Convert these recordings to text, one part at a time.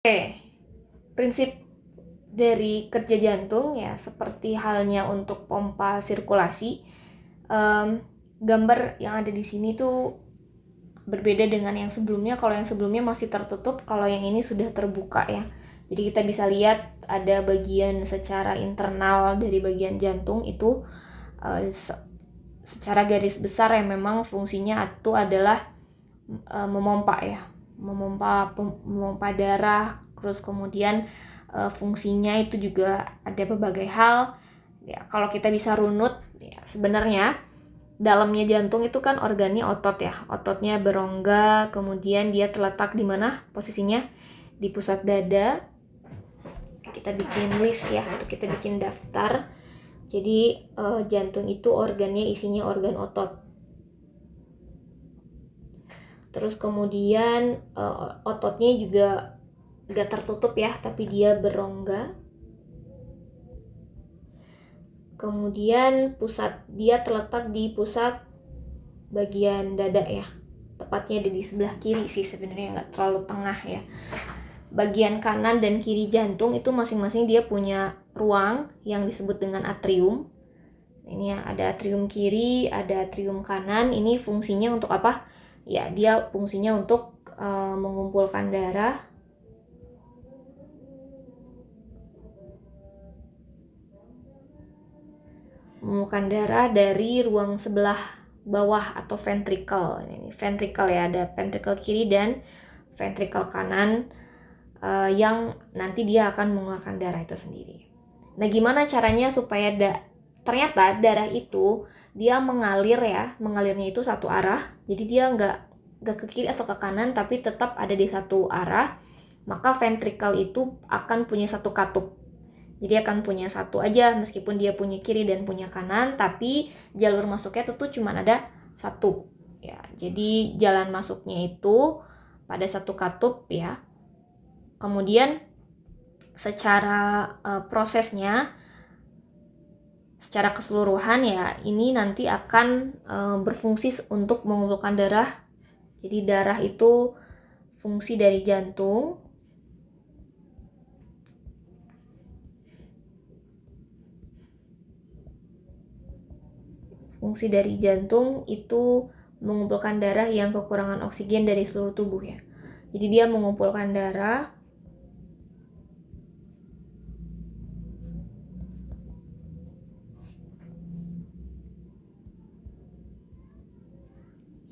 Oke, prinsip dari kerja jantung ya seperti halnya untuk pompa sirkulasi. Gambar yang ada di sini tuh berbeda dengan yang sebelumnya. Kalau yang sebelumnya masih tertutup, kalau yang ini sudah terbuka ya. Jadi kita bisa lihat ada bagian secara internal dari bagian jantung itu secara garis besar yang memang fungsinya itu adalah memompa ya, memompa darah. Terus kemudian fungsinya itu juga ada berbagai hal ya. Kalau kita bisa runut ya, sebenarnya dalamnya jantung itu kan organnya otot ya, ototnya berongga, kemudian dia terletak di mana posisinya, di pusat dada. Kita bikin list ya, untuk kita bikin daftar. Jadi jantung itu organnya isinya organ otot. Terus kemudian ototnya juga gak tertutup ya, tapi dia berongga. Kemudian dia terletak di pusat bagian dada ya, tepatnya ada di sebelah kiri sih sebenarnya, nggak terlalu tengah ya. Bagian kanan dan kiri jantung itu masing-masing dia punya ruang yang disebut dengan atrium. Ini ya, ada atrium kiri, ada atrium kanan. Ini fungsinya untuk apa? Ya, dia fungsinya untuk mengumpulkan darah. Mengumpulkan darah dari ruang sebelah bawah atau ventricle. Ini ventricle ya, ada ventricle kiri dan ventricle kanan yang nanti dia akan mengeluarkan darah itu sendiri. Nah, gimana caranya supaya ternyata darah itu dia mengalir ya, mengalirnya itu satu arah. Jadi dia nggak ke kiri atau ke kanan, tapi tetap ada di satu arah. Maka ventricle itu akan punya satu katup. Jadi akan punya satu aja, meskipun dia punya kiri dan punya kanan, tapi jalur masuknya itu cuma ada satu ya. Jadi jalan masuknya itu pada satu katup ya. Kemudian secara prosesnya, secara keseluruhan ya, ini nanti akan berfungsi untuk mengumpulkan darah. Jadi darah itu fungsi dari jantung. Fungsi dari jantung itu mengumpulkan darah yang kekurangan oksigen dari seluruh tubuh ya. Jadi dia mengumpulkan darah.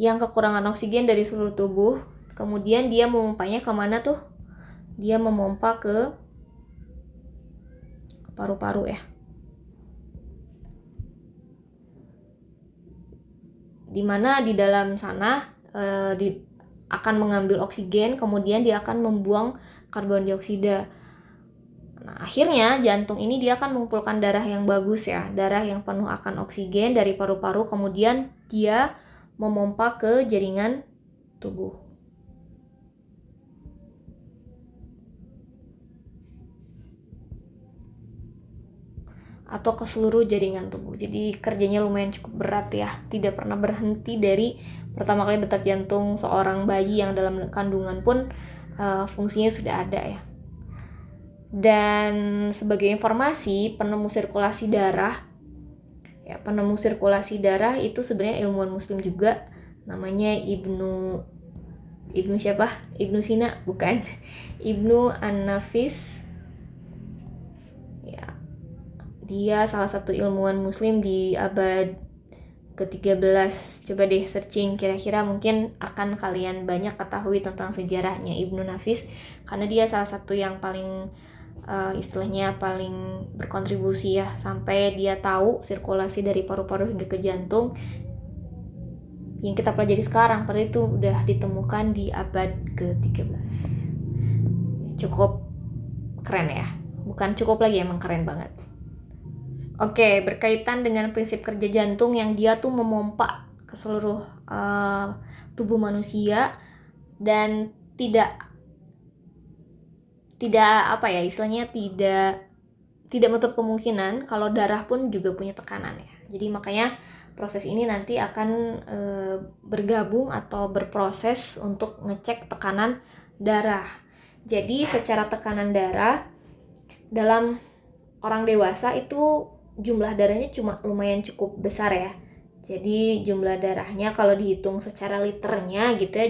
Yang kekurangan oksigen dari seluruh tubuh. Kemudian dia memompanya kemana tuh? Dia memompa ke paru-paru ya. Dimana di dalam sana akan mengambil oksigen, kemudian dia akan membuang karbon dioksida. Nah, akhirnya jantung ini dia akan mengumpulkan darah yang bagus ya, darah yang penuh akan oksigen dari paru-paru, kemudian dia memompa ke jaringan tubuh atau ke seluruh jaringan tubuh. Jadi kerjanya lumayan cukup berat ya, tidak pernah berhenti dari pertama kali detak jantung seorang bayi yang dalam kandungan pun fungsinya sudah ada ya. Dan sebagai informasi, penemu sirkulasi darah ya, penemu sirkulasi darah itu sebenarnya ilmuwan muslim juga, namanya Ibnu siapa? Ibnu Sina, bukan. Ibnu An-Nafis. Ya. Dia salah satu ilmuwan muslim di abad ke-13. Coba deh searching, kira-kira mungkin akan kalian banyak ketahui tentang sejarahnya Ibnu Nafis, karena dia salah satu yang paling istilahnya paling berkontribusi ya, sampai dia tahu sirkulasi dari paru-paru hingga ke jantung yang kita pelajari sekarang, padahal itu udah ditemukan di abad ke-13. Cukup keren ya, bukan cukup lagi, emang keren banget. Oke, berkaitan dengan prinsip kerja jantung yang dia tuh memompa ke seluruh tubuh manusia dan tidak apa ya, istilahnya tidak menutup kemungkinan kalau darah pun juga punya tekanan ya. Jadi makanya proses ini nanti akan bergabung atau berproses untuk ngecek tekanan darah. Jadi secara tekanan darah dalam orang dewasa itu jumlah darahnya cuma lumayan cukup besar ya. Jadi jumlah darahnya kalau dihitung secara liternya gitu ya,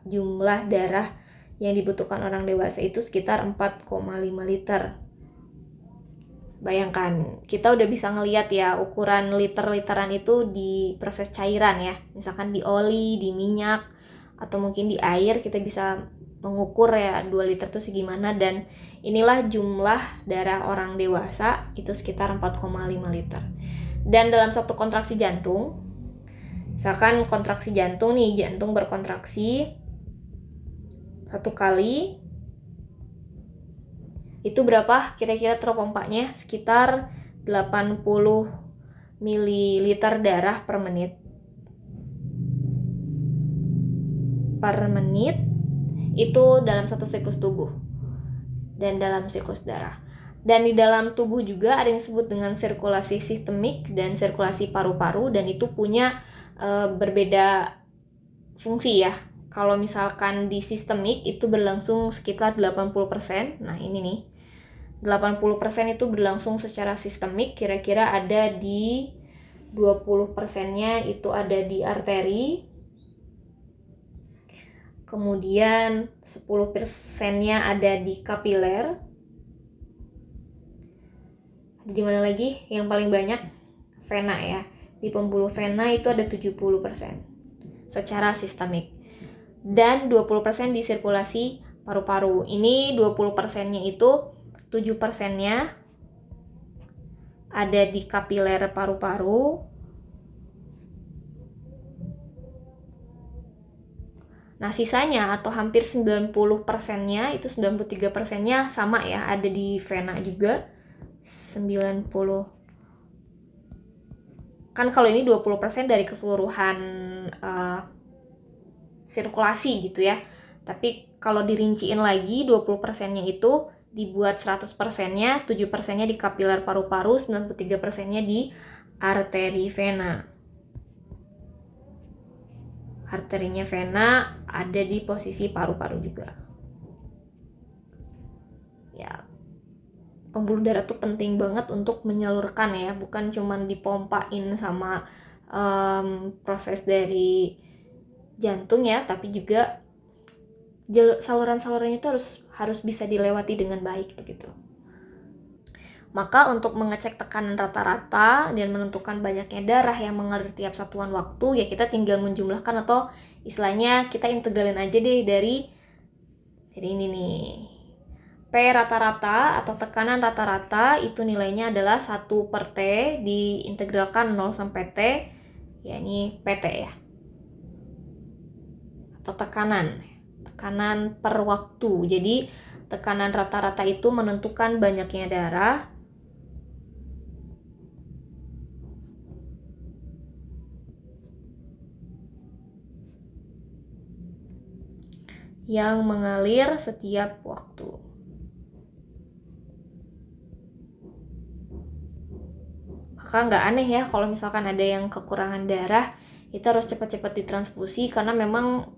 jumlah darah yang dibutuhkan orang dewasa itu sekitar 4,5 liter. Bayangkan, kita udah bisa ngelihat ya ukuran liter-literan itu di proses cairan ya. Misalkan di oli, di minyak, atau mungkin di air, kita bisa mengukur ya 2 liter itu segimana. Dan inilah jumlah darah orang dewasa itu sekitar 4,5 liter. Dan dalam satu kontraksi jantung, misalkan kontraksi jantung nih, jantung berkontraksi 1 kali, itu berapa kira-kira terpompanya? Sekitar 80 ml darah per menit. Per menit itu dalam satu siklus tubuh dan dalam siklus darah. Dan di dalam tubuh juga ada yang disebut dengan sirkulasi sistemik dan sirkulasi paru-paru, dan itu punya berbeda fungsi ya. Kalau misalkan di sistemik itu berlangsung sekitar 80%. Nah, ini nih. 80% itu berlangsung secara sistemik, kira-kira ada di 20%-nya itu ada di arteri, kemudian 10%-nya ada di kapiler. Di mana lagi yang paling banyak? Vena ya. Di pembuluh vena itu ada 70% secara sistemik. Dan 20% di sirkulasi paru-paru. Ini 20%-nya itu 7%-nya ada di kapiler paru-paru. Nah, sisanya atau hampir 90%-nya, itu 93%-nya sama ya, ada di vena juga. 90. Kan kalau ini 20% dari keseluruhan sirkulasi gitu ya. Tapi kalau dirinciin lagi, 20%-nya itu dibuat 100%-nya, 7%-nya di kapiler paru-paru, 93%-nya di arteri vena. Arterinya vena ada di posisi paru-paru juga. Ya, pembuluh darah tuh penting banget untuk menyalurkan ya, bukan cuman dipompain sama proses dari jantung ya, tapi juga saluran-salurannya itu harus bisa dilewati dengan baik begitu. Maka untuk mengecek tekanan rata-rata dan menentukan banyaknya darah yang mengalir tiap satuan waktu, ya kita tinggal menjumlahkan atau istilahnya kita integralin aja deh dari ini nih. P rata-rata atau tekanan rata-rata itu nilainya adalah 1/T diintegralkan 0 sampai T, ya ini PT ya. Atau tekanan per waktu. Jadi tekanan rata-rata itu menentukan banyaknya darah yang mengalir setiap waktu. Maka nggak aneh ya kalau misalkan ada yang kekurangan darah, itu harus cepat-cepat ditransfusi karena memang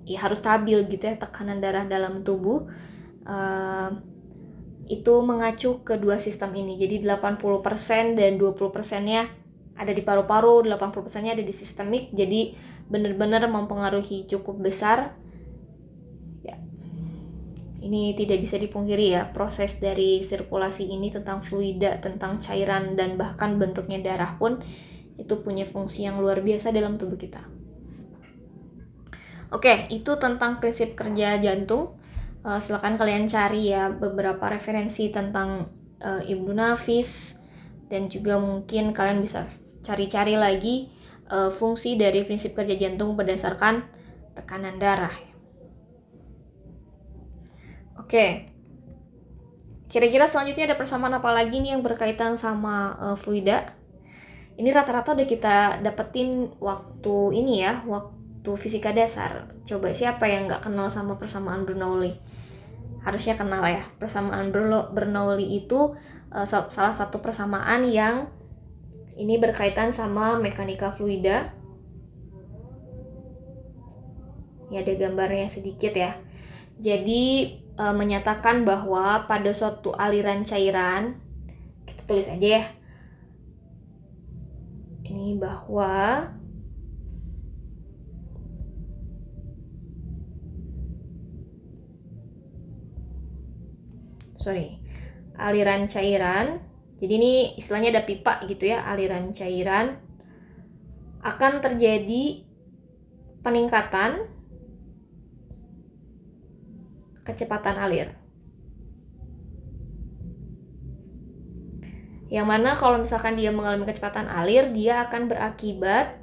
ya harus stabil gitu ya tekanan darah dalam tubuh. Itu mengacu ke dua sistem ini. Jadi 80% dan 20%-nya ada di paru-paru, 80%-nya ada di sistemik. Jadi benar-benar mempengaruhi cukup besar. Ya. Ini tidak bisa dipungkiri ya, proses dari sirkulasi ini tentang fluida, tentang cairan, dan bahkan bentuknya darah pun itu punya fungsi yang luar biasa dalam tubuh kita. Oke, itu tentang prinsip kerja jantung. Silakan kalian cari ya beberapa referensi tentang Ibnu Nafis, dan juga mungkin kalian bisa cari-cari lagi fungsi dari prinsip kerja jantung berdasarkan tekanan darah. Oke, kira-kira selanjutnya ada persamaan apa lagi nih yang berkaitan sama fluida? Ini rata-rata udah kita dapetin waktu ini ya, waktu fisika dasar. Coba siapa yang nggak kenal sama persamaan Bernoulli? Harusnya kenal ya. Persamaan Bernoulli itu salah satu persamaan yang ini berkaitan sama mekanika fluida. Ini ada gambarnya sedikit ya. Jadi menyatakan bahwa pada suatu aliran cairan, kita tulis aja ya, ini bahwa aliran cairan, jadi ini istilahnya ada pipa gitu ya, aliran cairan akan terjadi peningkatan kecepatan alir. Yang mana kalau misalkan dia mengalami kecepatan alir, dia akan berakibat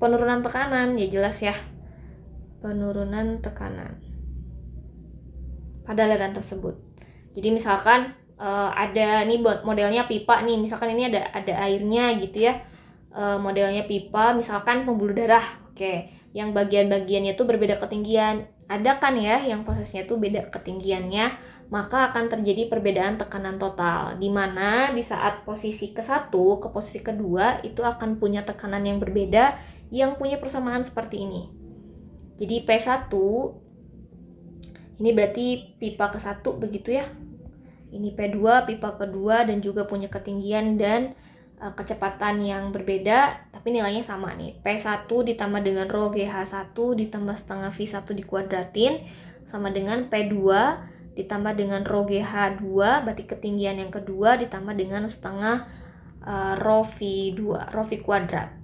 penurunan tekanan, ya jelas ya, penurunan tekanan pada aliran tersebut. Jadi misalkan ada nih modelnya pipa nih, misalkan ini ada airnya gitu ya, modelnya pipa, misalkan pembuluh darah, oke, yang bagian-bagiannya tuh berbeda ketinggian, ada kan ya yang prosesnya tuh beda ketinggiannya, maka akan terjadi perbedaan tekanan total, dimana di saat posisi ke-1 ke posisi kedua itu akan punya tekanan yang berbeda, yang punya persamaan seperti ini. Jadi P1 ini berarti pipa ke-1 begitu ya. Ini P2 pipa kedua dan juga punya ketinggian dan kecepatan yang berbeda, tapi nilainya sama nih. P1 ditambah dengan rho GH1 ditambah setengah V1 dikuadratin sama dengan P2 ditambah dengan rho GH2, berarti ketinggian yang kedua ditambah dengan setengah rho V2, rho V kuadrat.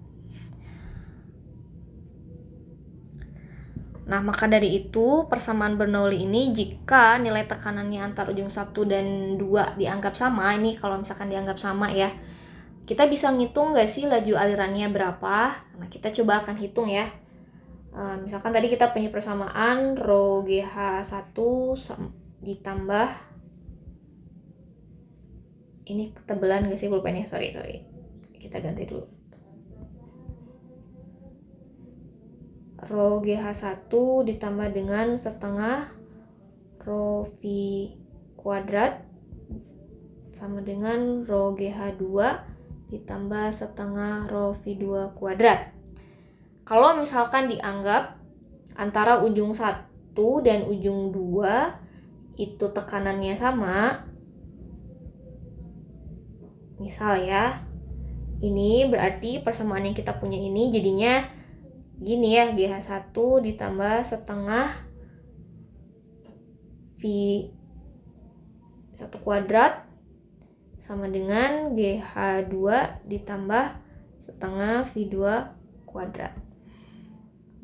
Nah, maka dari itu persamaan Bernoulli ini jika nilai tekanannya antar ujung 1 dan 2 dianggap sama, ini kalau misalkan dianggap sama ya, kita bisa ngitung nggak sih laju alirannya berapa? Nah, kita coba akan hitung ya. Misalkan tadi kita punya persamaan rho GH1 ditambah, ini ketebalan nggak sih pulpennya? Sorry. Kita ganti dulu. Rho GH1 ditambah dengan setengah rho V kuadrat sama dengan rho GH2 ditambah setengah rho V2 kuadrat. Kalau misalkan dianggap antara ujung 1 dan ujung 2 itu tekanannya sama, misal ya, ini berarti persamaan yang kita punya ini jadinya gini ya, GH1 ditambah setengah V1 kuadrat sama dengan GH2 ditambah setengah V2 kuadrat.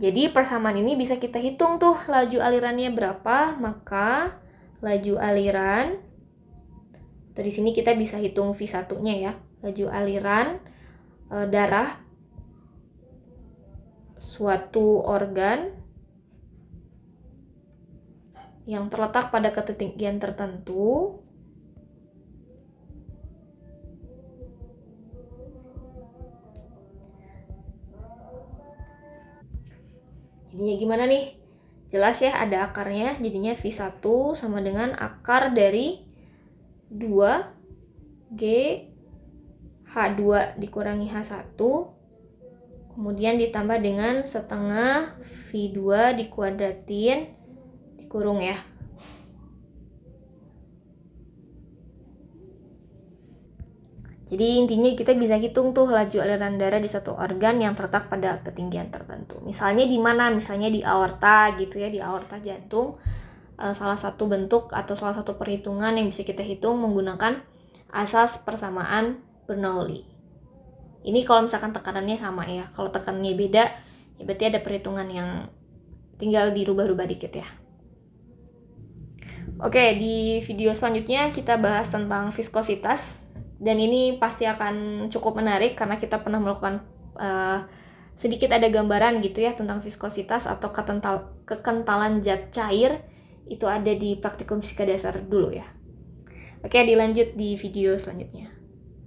Jadi persamaan ini bisa kita hitung tuh laju alirannya berapa, maka laju aliran, dari sini kita bisa hitung V1-nya ya, laju aliran darah suatu organ yang terletak pada ketinggian tertentu jadinya gimana nih? Jelas ya, ada akarnya, jadinya V1 sama dengan akar dari 2 G H2 dikurangi H1 kemudian ditambah dengan setengah V2 dikuadratin dikurung ya. Jadi intinya kita bisa hitung tuh laju aliran darah di suatu organ yang terletak pada ketinggian tertentu. Misalnya di mana? Misalnya di aorta gitu ya, di aorta jantung. Salah satu bentuk atau salah satu perhitungan yang bisa kita hitung menggunakan asas persamaan Bernoulli. Ini kalau misalkan tekanannya sama ya. Kalau tekanannya beda, ya berarti ada perhitungan yang tinggal dirubah-rubah dikit ya. Oke, di video selanjutnya kita bahas tentang viskositas. Dan ini pasti akan cukup menarik karena kita pernah melakukan sedikit ada gambaran gitu ya tentang viskositas atau kekentalan zat cair. Itu ada di praktikum fisika dasar dulu ya. Oke, dilanjut di video selanjutnya.